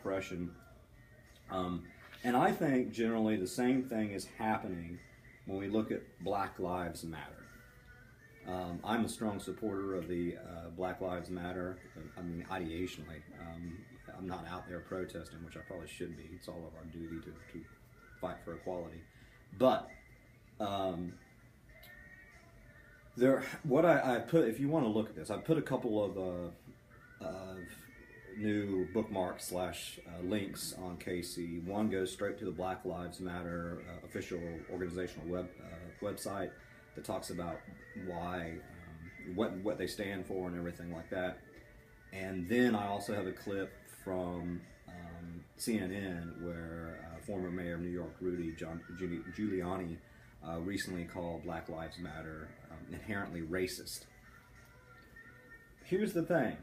oppression. And I think generally the same thing is happening when we look at Black Lives Matter. I'm a strong supporter of the Black Lives Matter. I mean, ideationally. I'm not out there protesting, which I probably should be. It's all of our duty to fight for equality. But what I put, if you want to look at this, I put a couple of new bookmarks / links on KC. One goes straight to the Black Lives Matter official organizational website that talks about why, what they stand for and everything like that. And then I also have a clip from CNN where former mayor of New York, Rudy Giuliani, recently called Black Lives Matter inherently racist. Here's the thing.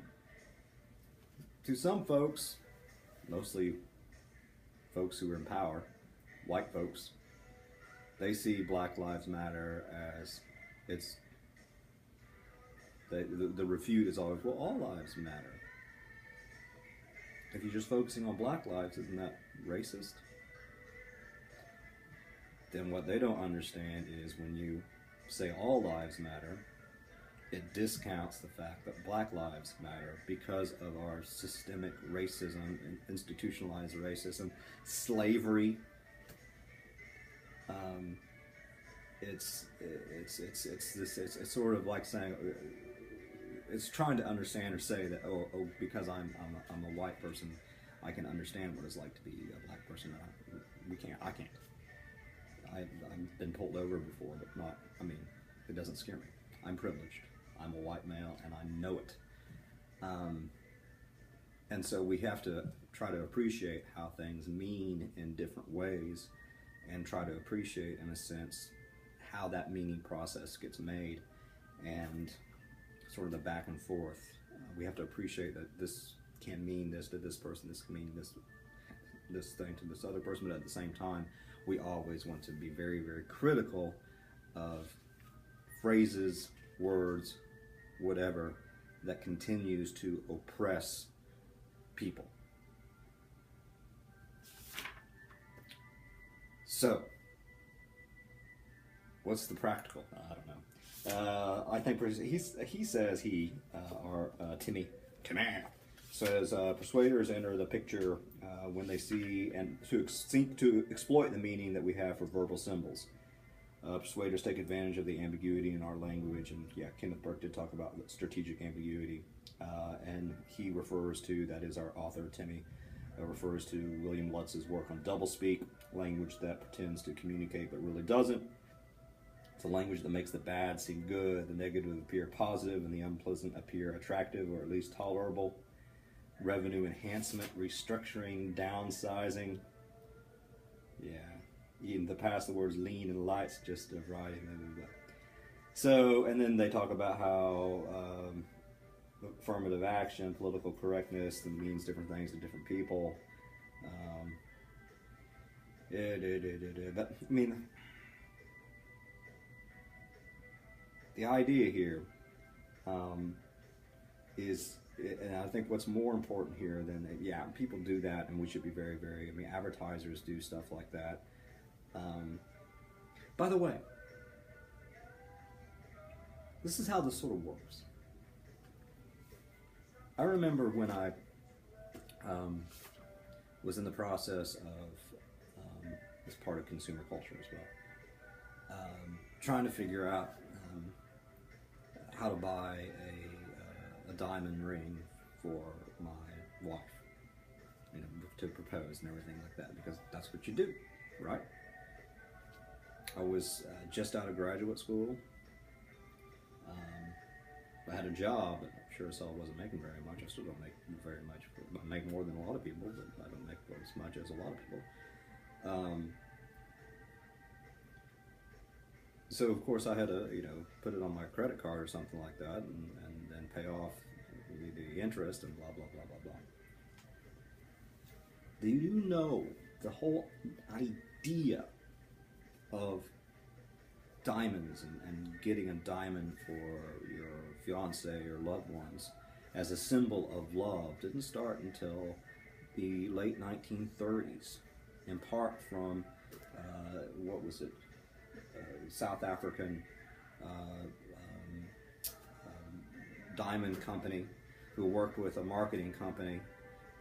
To some folks, mostly folks who are in power, white folks, they see Black Lives Matter as the refute is always, well, all lives matter. If you're just focusing on black lives, isn't that racist? Then what they don't understand is when you say all lives matter, it discounts the fact that black lives matter because of our systemic racism, institutionalized racism, slavery. It's sort of like saying, it's trying to understand or say that oh because I'm a white person, I can understand what it's like to be a black person. I can't. I've been pulled over before, but not. I mean, it doesn't scare me. I'm privileged. I'm a white male, and I know it. And so we have to try to appreciate how things mean in different ways, and try to appreciate, in a sense, how that meaning process gets made, and sort of the back and forth. We have to appreciate that this can mean this to this person, this can mean this thing to this other person, but at the same time, we always want to be very, very critical of phrases, words, whatever, that continues to oppress people. So, what's the practical? I don't know. I think he says Timmy says persuaders enter the picture when they see and to exploit the meaning that we have for verbal symbols. Persuaders take advantage of the ambiguity in our language, and yeah, Kenneth Burke did talk about strategic ambiguity, and he refers to, that is our author Timmy, refers to William Lutz's work on doublespeak, language that pretends to communicate but really doesn't. It's a language that makes the bad seem good, the negative appear positive, and the unpleasant appear attractive or at least tolerable. Revenue enhancement, restructuring, downsizing. Yeah, in the past the words lean and light suggest a variety. So, and then they talk about how affirmative action, political correctness, that means different things to different people. But I mean, the idea here is, and I think what's more important here than, yeah, people do that, and we should be very, very, I mean, advertisers do stuff like that. By the way, this is how this sort of works. I remember when I was in the process of, as part of consumer culture as well, trying to figure out how to buy a diamond ring for my wife, you know, to propose and everything like that, because that's what you do, right? I was just out of graduate school. I had a job, but I'm sure as hell wasn't making very much. I still don't make very much. I make more than a lot of people, but I don't make as much as a lot of people. So of course I had to, you know, put it on my credit card or something like that, and then pay off the interest and blah blah blah blah blah. Do you know the whole idea of diamonds and getting a diamond for your fiance or loved ones as a symbol of love didn't start until the late 1930s, in part from, what was it, South African diamond company who worked with a marketing company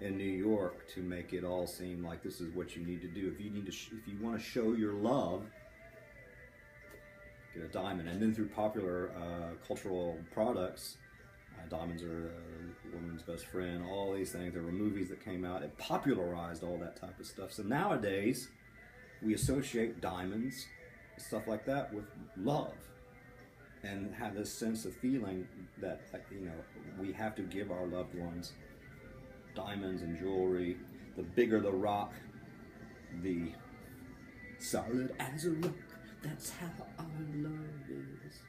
in New York to make it all seem like this is what you need to do. If you want to show your love, get a diamond. And then through popular cultural products, diamonds are a woman's best friend, all these things. There were movies that came out. It popularized all that type of stuff. So nowadays, we associate diamonds, stuff like that, with love. And have this sense of feeling that, we have to give our loved ones diamonds and jewelry. The bigger the rock, the solid as a rock. That's how our love is.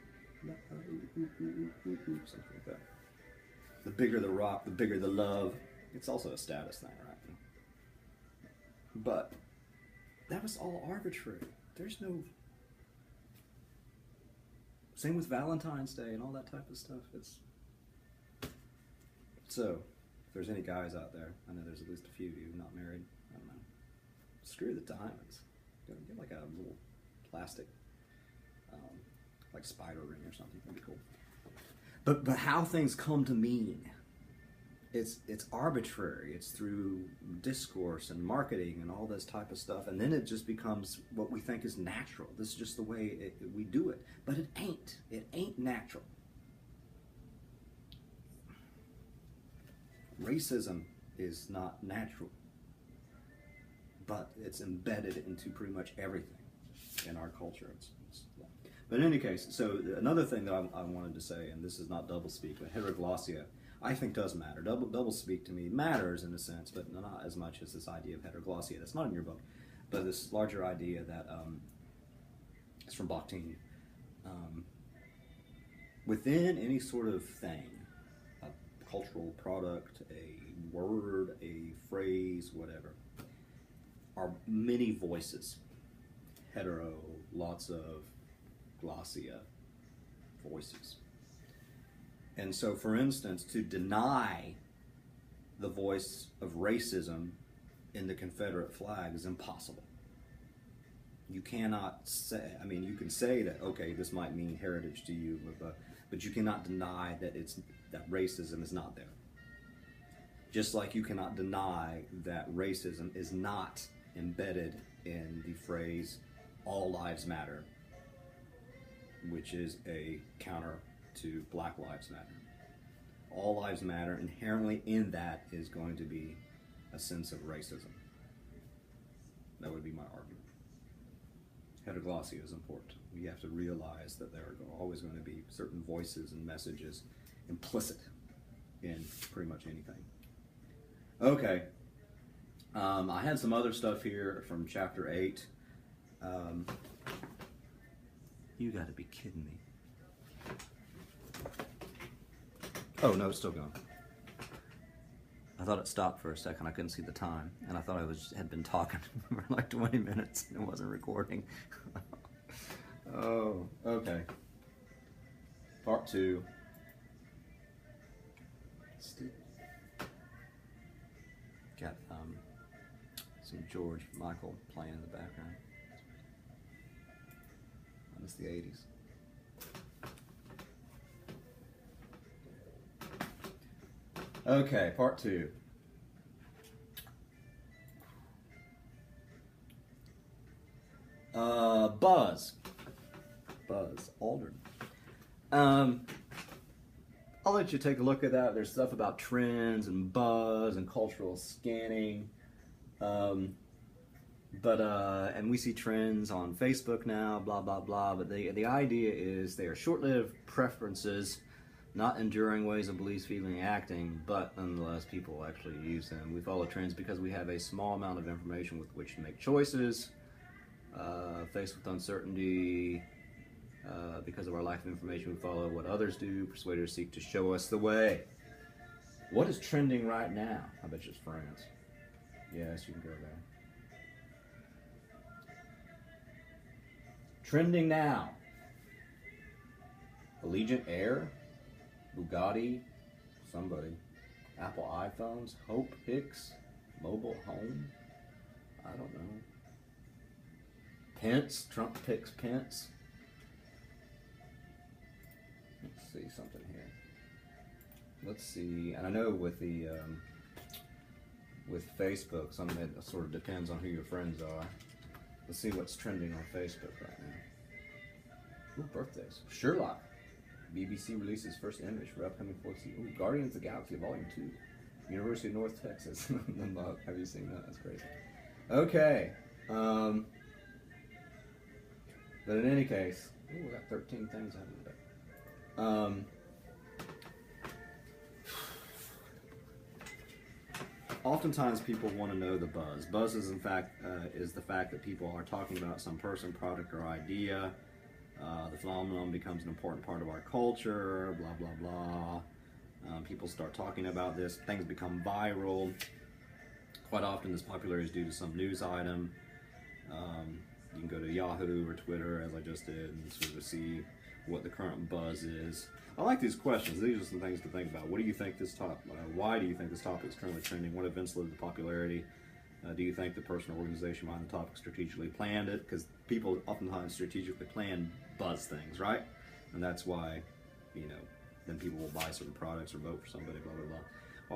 Something like that. The bigger the rock, the bigger the love. It's also a status thing, right? But that was all arbitrary. There's no... Same with Valentine's Day and all that type of stuff. So, if there's any guys out there, I know there's at least a few of you not married, I don't know. Screw the diamonds. Get like a little plastic, like spider ring or something. That'd be cool. But how things come to mean, it's arbitrary. It's through discourse and marketing and all this type of stuff, and then it just becomes what we think is natural. This is just the way we do it. But it ain't. It ain't natural. Racism is not natural, but it's embedded into pretty much everything in our culture. But in any case, so another thing that I wanted to say, and this is not doublespeak, but heteroglossia, I think does matter. Doublespeak to me matters in a sense, but not as much as this idea of heteroglossia. That's not in your book, but this larger idea that it's from Bakhtin. Within any sort of thing, a cultural product, a word, a phrase, whatever, are many voices. Hetero, lots of, glossia, voices. And so, for instance, to deny the voice of racism in the Confederate flag is impossible. You cannot say, you can say that, okay, this might mean heritage to you, but you cannot deny that that racism is not there. Just like you cannot deny that racism is not embedded in the phrase, all lives matter, which is a counter to Black Lives Matter. All lives matter. Inherently in that is going to be a sense of racism. That would be my argument. Heteroglossia is important. We have to realize that there are always going to be certain voices and messages implicit in pretty much anything. Okay. I had some other stuff here from chapter 8. You gotta be kidding me. Oh, no, it's still going. I thought it stopped for a second. I couldn't see the time. And I thought I had been talking for like 20 minutes and it wasn't recording. Oh, okay. Part 2. Got some George Michael playing in the background. I miss the 80s. Okay, part 2. Buzz Aldrin. I'll let you take a look at that. There's stuff about trends and buzz and cultural scanning. And we see trends on Facebook now, blah, blah, blah. But the idea is they are short-lived preferences, not enduring ways of beliefs, feeling, acting, but nonetheless people actually use them. We follow trends because we have a small amount of information with which to make choices. Faced with uncertainty, because of our lack of information, we follow what others do. Persuaders seek to show us the way. What is trending right now? I bet you it's France. Yes, you can go there. Trending now. Allegiant Air, Bugatti, somebody, Apple iPhones, Hope Hicks, Mobile home? I don't know. Pence. Trump picks Pence. Let's see something here. Let's see. And I know with the with Facebook, something that sort of depends on who your friends are. Let's see what's trending on Facebook right now. Ooh, birthdays. Sherlock. BBC releases first image for upcoming fourth season. Ooh, Guardians of the Galaxy Volume 2. University of North Texas. The mug. Have you seen that? That's crazy. Okay. But in any case, ooh, we got 13 things I haven't done. Oftentimes people want to know the buzz. Buzz is in fact is the fact that people are talking about some person, product, or idea. The phenomenon becomes an important part of our culture, blah, blah, blah. People start talking about this. Things become viral. Quite often this popularity is due to some news item. You can go to Yahoo or Twitter, as I just did, and sort of see what the current buzz is. I like these questions. These are some things to think about. What do you think this why do you think this topic is currently trending? What events led to popularity? Do you think the person or organization behind the topic strategically planned it? Because people oftentimes strategically plan buzz things, right? And that's why, then people will buy certain products or vote for somebody, blah, blah, blah.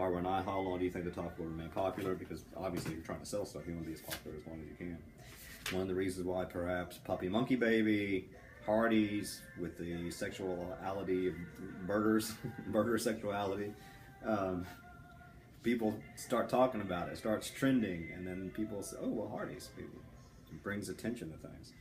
Or how long do you think the topic will remain popular? Because obviously you're trying to sell stuff. You want to be as popular as long as you can. One of the reasons why perhaps Puppy Monkey Baby, Hardee's with the sexuality of burgers, burger sexuality, people start talking about it, starts trending, and then people say, oh, well, Hardee's. It brings attention to things.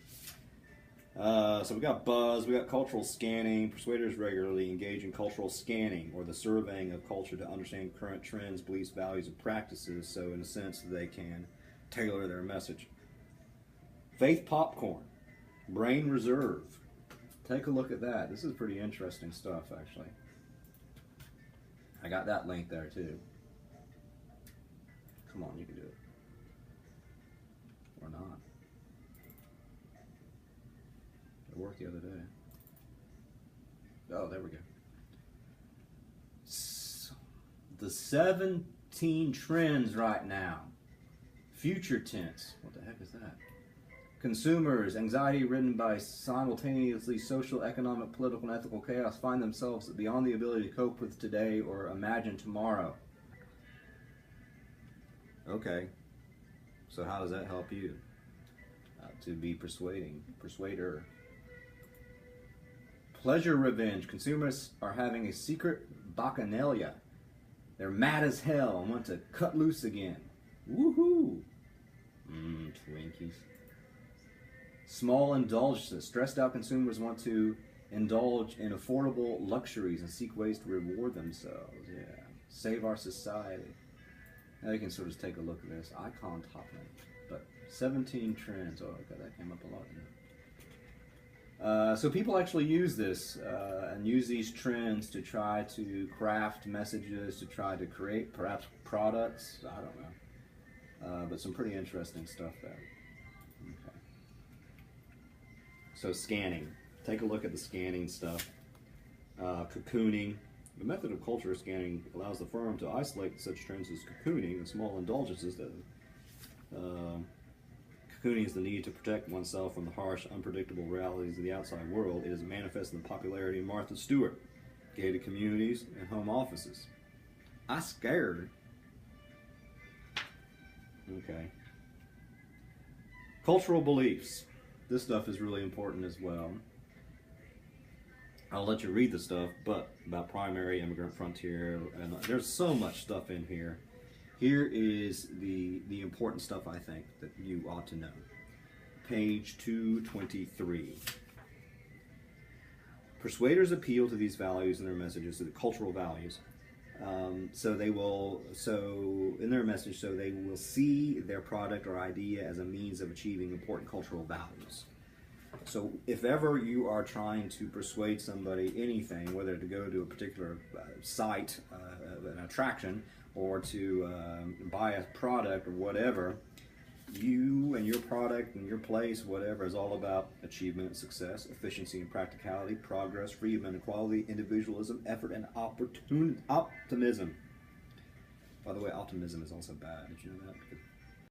So we got buzz, we got cultural scanning. Persuaders regularly engage in cultural scanning, or the surveying of culture to understand current trends, beliefs, values, and practices, so in a sense they can tailor their message. Faith popcorn, brain reserve. Take a look at that. This is pretty interesting stuff, actually. I got that link there, too. Come on, you can do it. Or not. It worked the other day. Oh, there we go. The 17 trends right now. Future tense. What the heck is that? Consumers, anxiety ridden by simultaneously social, economic, political, and ethical chaos, find themselves beyond the ability to cope with today or imagine tomorrow. Okay, so how does that help you to be persuader? Pleasure revenge. Consumers are having a secret bacchanalia. They're mad as hell and want to cut loose again. Woohoo! Twinkies. Small indulgences. Stressed out consumers want to indulge in affordable luxuries and seek ways to reward themselves. Yeah. Save our society. Now you can sort of take a look at this. Icon toppling. But 17 trends. Oh, okay, that came up a lot. So people actually use this and use these trends to try to craft messages, to try to create perhaps products. I don't know. But some pretty interesting stuff there. Okay. So scanning. Take a look at the scanning stuff. Cocooning. The method of culture scanning allows the firm to isolate such trends as cocooning and small indulgences. That cocooning is the need to protect oneself from the harsh, unpredictable realities of the outside world. It is manifest in the popularity of Martha Stewart, gated communities, and home offices. I scared. Okay. Cultural beliefs. This stuff is really important as well. I'll let you read the stuff, but about primary, immigrant, frontier, and there's so much stuff in here. Here is the important stuff I think that you ought to know. Page 223. Persuaders appeal to these values in their messages, to the cultural values. So in their message, so they will see their product or idea as a means of achieving important cultural values. So if ever you are trying to persuade somebody anything, whether to go to a particular site, an attraction, or to buy a product or whatever, you and your product and your place, whatever, is all about achievement, success, efficiency and practicality, progress, freedom and equality, individualism, effort and optimism. By the way, optimism is also bad. Did you know that?